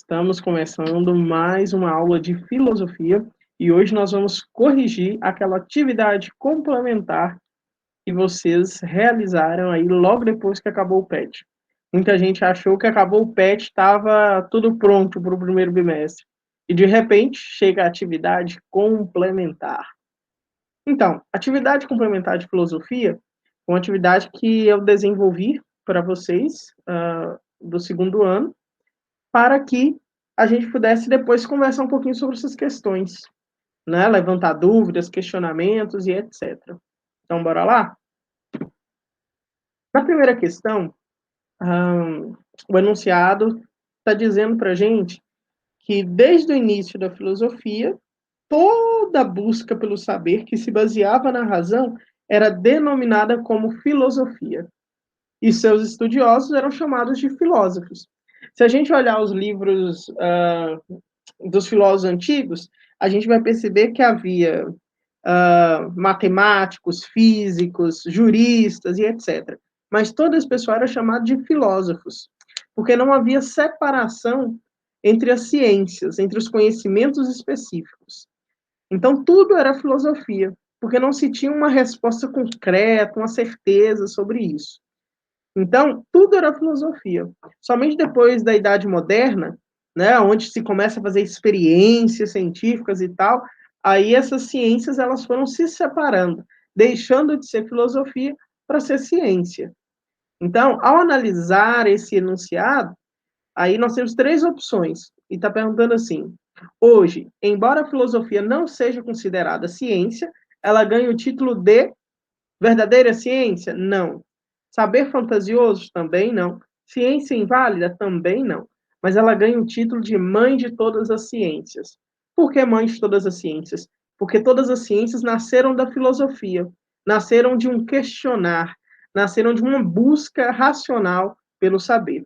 Estamos começando mais uma aula de filosofia e hoje nós vamos corrigir aquela atividade complementar que vocês realizaram aí logo depois que acabou o PET. Muita gente achou que acabou o PET, estava tudo pronto para o primeiro bimestre. E de repente chega a atividade complementar. Então, atividade complementar de filosofia é uma atividade que eu desenvolvi para vocês do segundo ano, para que a gente pudesse depois conversar um pouquinho sobre essas questões, né? Levantar dúvidas, questionamentos e etc. Então, bora lá? Na primeira questão, o enunciado está dizendo para a gente que, desde o início da filosofia, toda busca pelo saber que se baseava na razão era denominada como filosofia. E seus estudiosos eram chamados de filósofos. Se a gente olhar os livros dos filósofos antigos, a gente vai perceber que havia matemáticos, físicos, juristas e etc. Mas todo esse pessoal era chamado de filósofos, porque não havia separação entre as ciências, entre os conhecimentos específicos. Então, tudo era filosofia, porque não se tinha uma resposta concreta, uma certeza sobre isso. Então, tudo era filosofia. Somente depois da Idade Moderna, né, onde se começa a fazer experiências científicas e tal, aí essas ciências elas foram se separando, deixando de ser filosofia para ser ciência. Então, ao analisar esse enunciado, aí nós temos três opções. E está perguntando assim: hoje, embora a filosofia não seja considerada ciência, ela ganha o título de verdadeira ciência? Não. Saber fantasioso? Também não. Ciência inválida? Também não. Mas ela ganha o título de mãe de todas as ciências. Por que mãe de todas as ciências? Porque todas as ciências nasceram da filosofia, nasceram de um questionar, nasceram de uma busca racional pelo saber.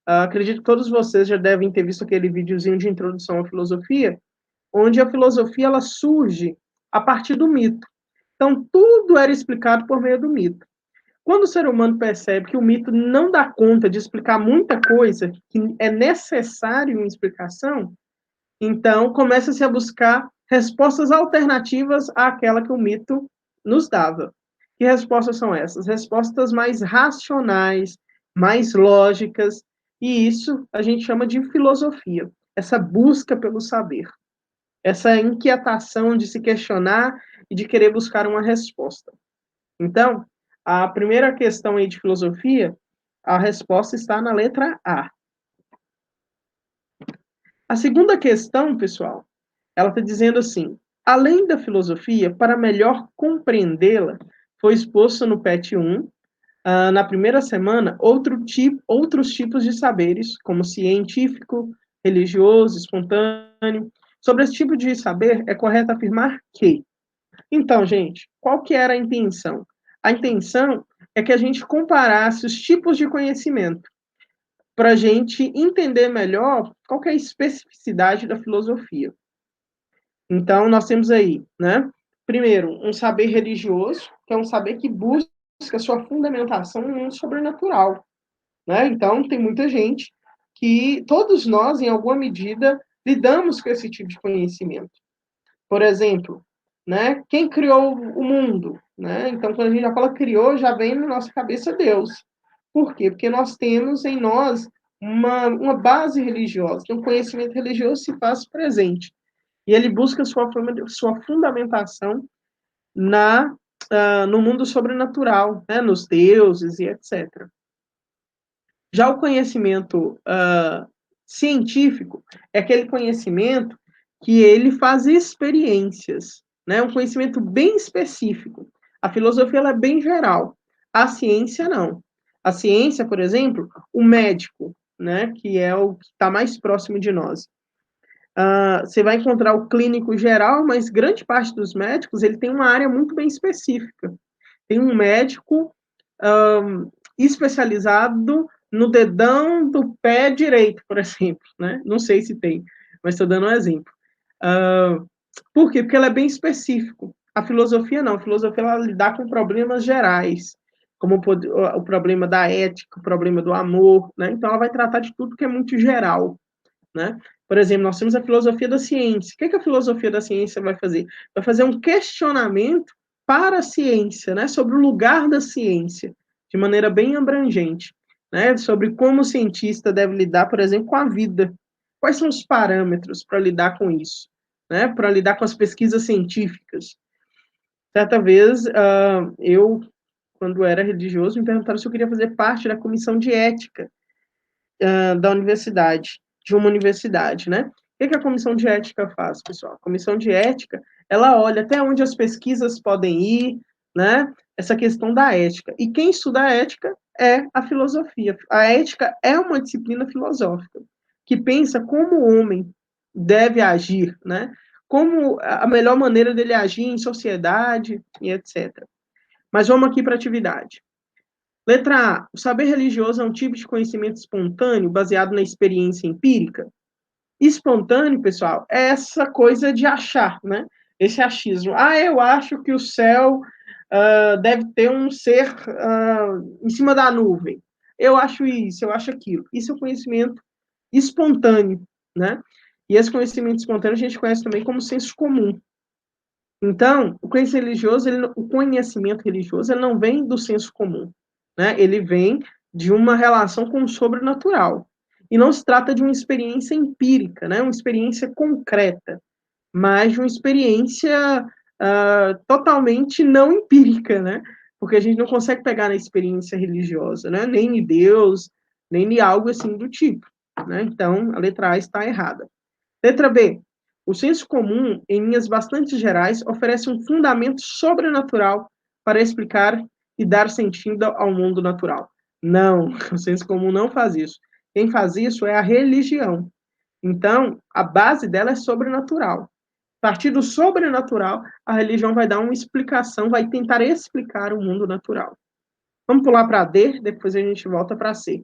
Acredito que todos vocês já devem ter visto aquele videozinho de introdução à filosofia, onde a filosofia ela surge a partir do mito. Então, tudo era explicado por meio do mito. Quando o ser humano percebe que o mito não dá conta de explicar muita coisa, que é necessário uma explicação, então começa-se a buscar respostas alternativas àquela que o mito nos dava. Que respostas são essas? Respostas mais racionais, mais lógicas, e isso a gente chama de filosofia, essa busca pelo saber, essa inquietação de se questionar e de querer buscar uma resposta. Então, a primeira questão aí de filosofia, a resposta está na letra A. A segunda questão, pessoal, ela está dizendo assim: além da filosofia, para melhor compreendê-la, foi exposto no PET 1, na primeira semana, outros tipos de saberes, como científico, religioso, espontâneo. Sobre esse tipo de saber, é correto afirmar que. Então, gente, qual que era a intenção? A intenção é que a gente comparasse os tipos de conhecimento, para a gente entender melhor qual que é a especificidade da filosofia. Então, nós temos aí, né? Primeiro, um saber religioso, que é um saber que busca sua fundamentação no mundo sobrenatural, né? Então, tem muita gente que, todos nós, em alguma medida, lidamos com esse tipo de conhecimento. Por exemplo, né? Quem criou o mundo, né? Então, quando a gente já fala criou, já vem na nossa cabeça Deus. Por quê? Porque nós temos em nós uma base religiosa, que o conhecimento religioso se faz presente. E ele busca sua fundamentação no mundo sobrenatural, né? Nos deuses e etc. Já o conhecimento científico é aquele conhecimento que ele faz experiências, né? Um conhecimento bem específico. A filosofia ela é bem geral, a ciência não. A ciência, por exemplo, o médico, né? Que é o que está mais próximo de nós. Você vai encontrar o clínico geral, mas grande parte dos médicos ele tem uma área muito bem específica. Tem um médico especializado no dedão do pé direito, por exemplo, né? Não sei se tem, mas estou dando um exemplo. Por quê? Porque ela é bem específico. A filosofia não. A filosofia ela lidar com problemas gerais, como o problema da ética, o problema do amor, né? Então ela vai tratar de tudo que é muito geral. né? Por exemplo, nós temos a filosofia da ciência. O que a filosofia da ciência vai fazer? Vai fazer um questionamento para a ciência, né? Sobre o lugar da ciência, de maneira bem abrangente, né? Sobre como o cientista deve lidar, por exemplo, com a vida. Quais são os parâmetros para lidar com isso, né? Para lidar com as pesquisas científicas. Certa vez, eu, quando era religioso, me perguntaram se eu queria fazer parte da comissão de ética da universidade, de uma universidade, né? O que a comissão de ética faz, pessoal? A comissão de ética, ela olha até onde as pesquisas podem ir, né? Essa questão da ética. E quem estuda a ética é a filosofia. A ética é uma disciplina filosófica que pensa como o homem deve agir, né? Como a melhor maneira dele agir em sociedade e etc. Mas vamos aqui para a atividade. Letra A. O saber religioso é um tipo de conhecimento espontâneo baseado na experiência empírica? Espontâneo, pessoal, é essa coisa de achar, né? Esse achismo. Eu acho que o céu deve ter um ser em cima da nuvem. Eu acho isso, eu acho aquilo. Isso é um conhecimento espontâneo, né? E esse conhecimento espontâneo a gente conhece também como senso comum. Então, o conhecimento religioso ele não vem do senso comum, né? Ele vem de uma relação com o sobrenatural. E não se trata de uma experiência empírica, né? Uma experiência concreta, mas de uma experiência totalmente não empírica, né? Porque a gente não consegue pegar na experiência religiosa, né? Nem em Deus, nem em algo assim do tipo, né? Então, a letra A está errada. Letra B. O senso comum, em linhas bastante gerais, oferece um fundamento sobrenatural para explicar e dar sentido ao mundo natural. Não, o senso comum não faz isso. Quem faz isso é a religião. Então, a base dela é sobrenatural. A partir do sobrenatural, a religião vai dar uma explicação, vai tentar explicar o mundo natural. Vamos pular para D, depois a gente volta para C.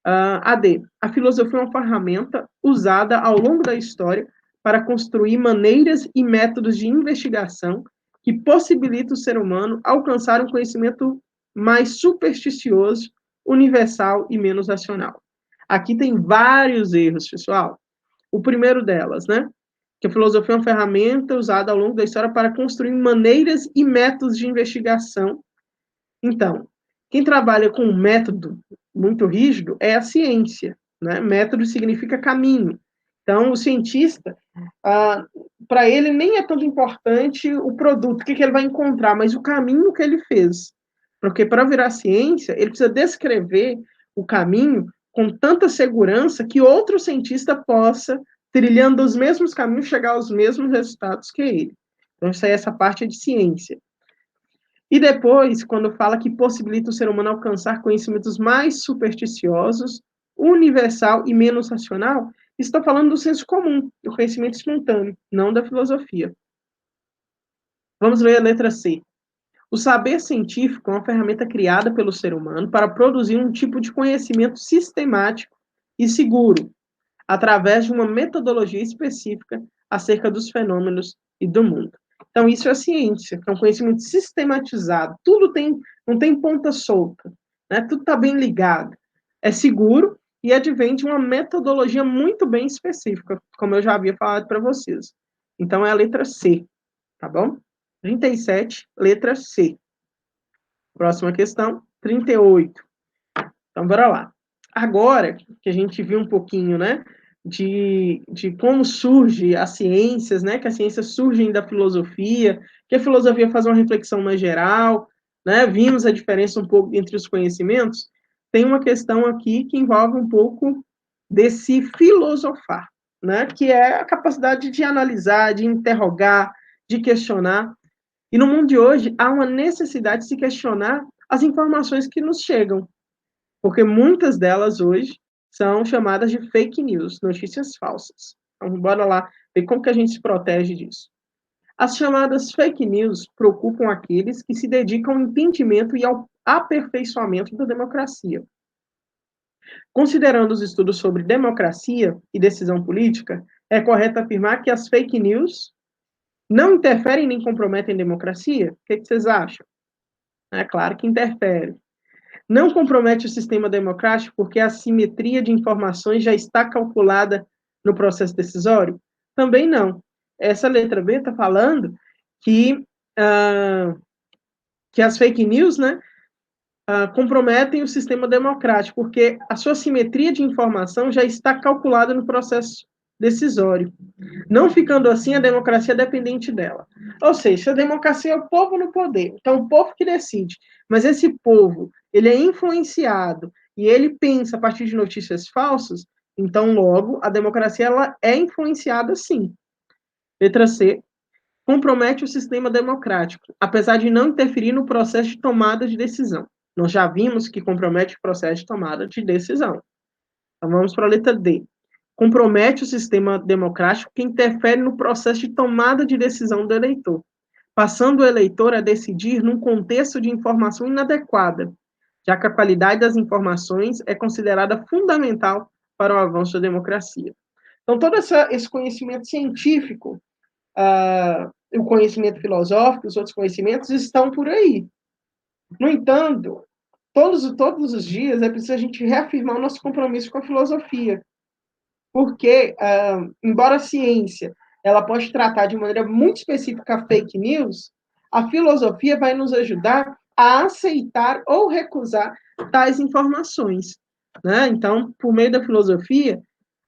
AD. A filosofia é uma ferramenta usada ao longo da história para construir maneiras e métodos de investigação que possibilitam o ser humano alcançar um conhecimento mais supersticioso, universal e menos racional. Aqui tem vários erros, pessoal. O primeiro delas, né? Que a filosofia é uma ferramenta usada ao longo da história para construir maneiras e métodos de investigação. Então, quem trabalha com um método muito rígido é a ciência, né? Método significa caminho. Então, o cientista, para ele nem é tanto importante o produto, o que ele vai encontrar, mas o caminho que ele fez. Porque para virar ciência, ele precisa descrever o caminho com tanta segurança que outro cientista possa, trilhando os mesmos caminhos, chegar aos mesmos resultados que ele. Então, isso aí, essa parte é de ciência. E depois, quando fala que possibilita o ser humano alcançar conhecimentos mais supersticiosos, universal e menos racional, está falando do senso comum, do conhecimento espontâneo, não da filosofia. Vamos ler a letra C. O saber científico é uma ferramenta criada pelo ser humano para produzir um tipo de conhecimento sistemático e seguro, através de uma metodologia específica acerca dos fenômenos e do mundo. Então, isso é a ciência, que é um conhecimento sistematizado. Tudo tem, não tem ponta solta, né? Tudo está bem ligado. É seguro e advém de uma metodologia muito bem específica, como eu já havia falado para vocês. Então, é a letra C, tá bom? 37, letra C. Próxima questão, 38. Então, bora lá. Agora que a gente viu um pouquinho, né, de como surge as ciências, né, que as ciências surgem da filosofia, que a filosofia faz uma reflexão mais geral, né, vimos a diferença um pouco entre os conhecimentos, tem uma questão aqui que envolve um pouco desse filosofar, né, que é a capacidade de analisar, de interrogar, de questionar. E no mundo de hoje, há uma necessidade de se questionar as informações que nos chegam, porque muitas delas hoje são chamadas de fake news, notícias falsas. Então, bora lá ver como que a gente se protege disso. As chamadas fake news preocupam aqueles que se dedicam ao entendimento e ao aperfeiçoamento da democracia. Considerando os estudos sobre democracia e decisão política, é correto afirmar que as fake news não interferem nem comprometem a democracia? O que vocês acham? É claro que interfere. Não compromete o sistema democrático porque a simetria de informações já está calculada no processo decisório? Também não. Essa letra B está falando que, que as fake news, né, comprometem o sistema democrático, porque a sua simetria de informação já está calculada no processo decisório. Não ficando assim, a democracia é dependente dela. Ou seja, a democracia é o povo no poder, então o povo que decide. Mas esse povo, ele é influenciado e ele pensa a partir de notícias falsas, então logo a democracia ela é influenciada sim. Letra C, compromete o sistema democrático, apesar de não interferir no processo de tomada de decisão. Nós já vimos que compromete o processo de tomada de decisão. Então vamos para a letra D. Compromete o sistema democrático que interfere no processo de tomada de decisão do eleitor, passando o eleitor a decidir num contexto de informação inadequada, já que a qualidade das informações é considerada fundamental para o avanço da democracia. Então, todo esse conhecimento científico, o conhecimento filosófico, os outros conhecimentos estão por aí. No entanto, todos os dias é preciso a gente reafirmar o nosso compromisso com a filosofia, porque, embora a ciência ela pode tratar de maneira muito específica a fake news, a filosofia vai nos ajudar a aceitar ou recusar tais informações, né? Então, por meio da filosofia,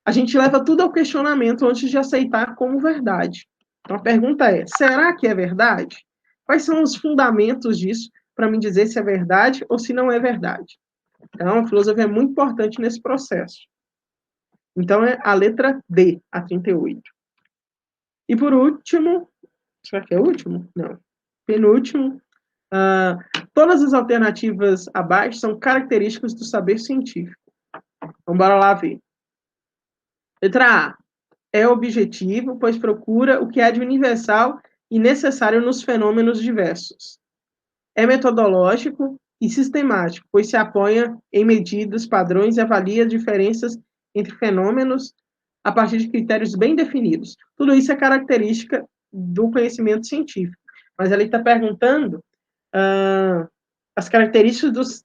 a gente leva tudo ao questionamento antes de aceitar como verdade. Então, a pergunta é, será que é verdade? Quais são os fundamentos disso para me dizer se é verdade ou se não é verdade? Então, a filosofia é muito importante nesse processo. Então, é a letra D, a 38. E por último, será que é o último? Não. Penúltimo, todas as alternativas abaixo são características do saber científico. Então, bora lá ver. Letra A, é objetivo, pois procura o que há de universal e necessário nos fenômenos diversos. É metodológico e sistemático, pois se apoia em medidas, padrões e avalia diferenças entre fenômenos a partir de critérios bem definidos. Tudo isso é característica do conhecimento científico. Mas ele está perguntando as características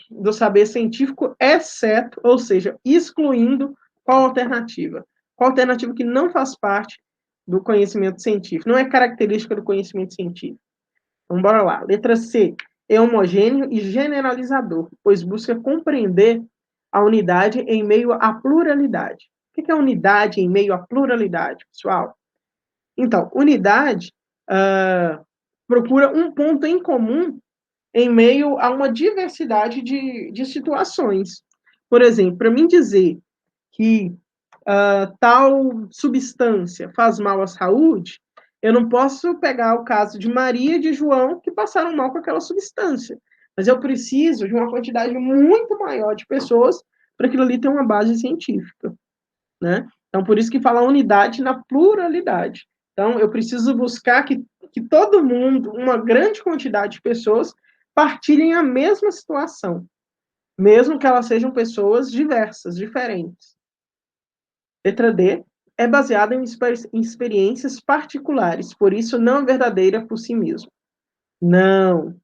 do saber científico, exceto, ou seja, excluindo qual alternativa? Qual alternativa que não faz parte do conhecimento científico? Não é característica do conhecimento científico. Então, bora lá. Letra C. É homogêneo e generalizador, pois busca compreender a unidade em meio à pluralidade. O que é unidade em meio à pluralidade, pessoal? Então, unidade procura um ponto em comum em meio a uma diversidade de situações. Por exemplo, para mim dizer que tal substância faz mal à saúde, eu não posso pegar o caso de Maria e de João que passaram mal com aquela substância. Mas eu preciso de uma quantidade muito maior de pessoas para aquilo ali ter uma base científica, né? Então, por isso que fala unidade na pluralidade. Então, eu preciso buscar que todo mundo, uma grande quantidade de pessoas, partilhem a mesma situação, mesmo que elas sejam pessoas diversas, diferentes. Letra D, é baseada em experiências particulares, por isso não é verdadeira por si mesma. Não.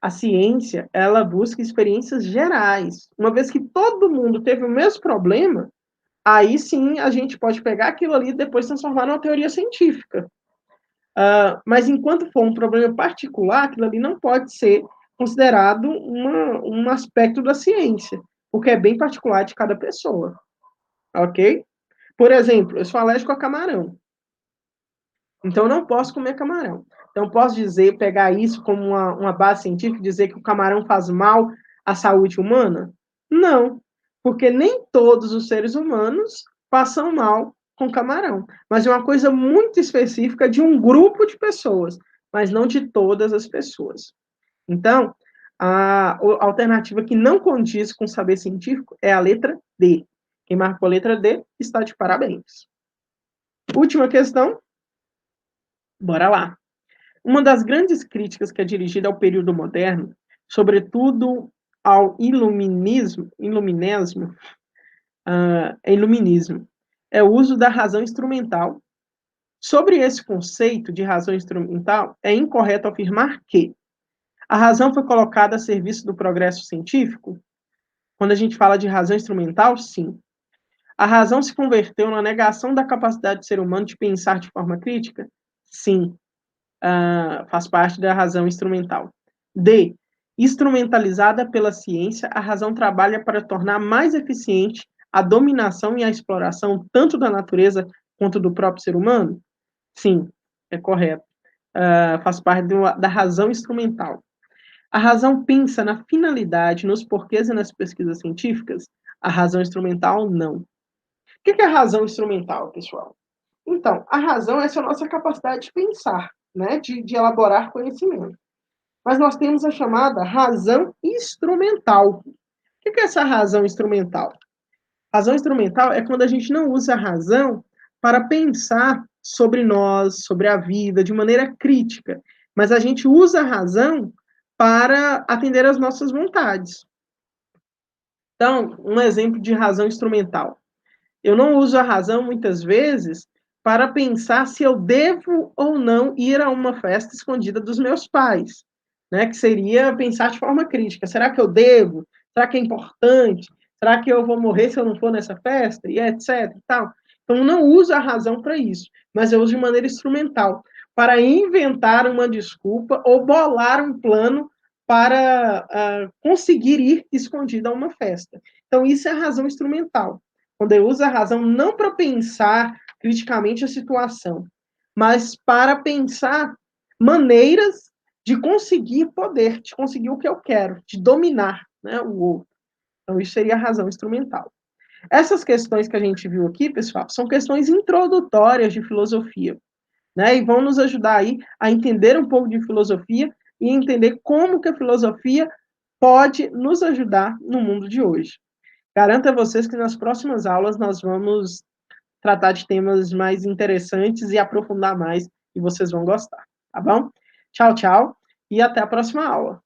A ciência, ela busca experiências gerais. Uma vez que todo mundo teve o mesmo problema, aí sim a gente pode pegar aquilo ali e depois transformar numa teoria científica. Mas enquanto for um problema particular, aquilo ali não pode ser considerado um aspecto da ciência, porque é bem particular de cada pessoa. Ok? Por exemplo, eu sou alérgico a camarão. Então, eu não posso comer camarão. Então, posso dizer, pegar isso como uma base científica, dizer que o camarão faz mal à saúde humana? Não, porque nem todos os seres humanos passam mal com camarão. Mas é uma coisa muito específica de um grupo de pessoas, mas não de todas as pessoas. Então, a alternativa que não condiz com o saber científico é a letra D. Quem marcou a letra D está de parabéns. Última questão. Bora lá. Uma das grandes críticas que é dirigida ao período moderno, sobretudo ao iluminismo, é o uso da razão instrumental. Sobre esse conceito de razão instrumental, é incorreto afirmar que a razão foi colocada a serviço do progresso científico? Quando a gente fala de razão instrumental, sim. A razão se converteu na negação da capacidade do ser humano de pensar de forma crítica? Sim, faz parte da razão instrumental. D. Instrumentalizada pela ciência, a razão trabalha para tornar mais eficiente a dominação e a exploração tanto da natureza quanto do próprio ser humano? Sim, é correto. Faz parte da razão instrumental. A razão pensa na finalidade, nos porquês e nas pesquisas científicas? A razão instrumental, não. O que é a razão instrumental, pessoal? Então, a razão é essa nossa capacidade de pensar, né, de elaborar conhecimento. Mas nós temos a chamada razão instrumental. O que é essa razão instrumental? Razão instrumental é quando a gente não usa a razão para pensar sobre nós, sobre a vida, de maneira crítica, mas a gente usa a razão para atender às nossas vontades. Então, um exemplo de razão instrumental. Eu não uso a razão, muitas vezes, para pensar se eu devo ou não ir a uma festa escondida dos meus pais, né? Que seria pensar de forma crítica. Será que eu devo? Será que é importante? Será que eu vou morrer se eu não for nessa festa? E etc. E tal. Então, não uso a razão para isso, mas eu uso de maneira instrumental, para inventar uma desculpa ou bolar um plano para conseguir ir escondida a uma festa. Então, isso é a razão instrumental. Quando eu uso a razão não para pensar criticamente a situação, mas para pensar maneiras de conseguir poder, de conseguir o que eu quero, de dominar, né, o outro. Então, isso seria a razão instrumental. Essas questões que a gente viu aqui, pessoal, são questões introdutórias de filosofia, né, e vão nos ajudar aí a entender um pouco de filosofia e entender como que a filosofia pode nos ajudar no mundo de hoje. Garanto a vocês que nas próximas aulas nós vamos tratar de temas mais interessantes e aprofundar mais, e vocês vão gostar, tá bom? Tchau, tchau, e até a próxima aula.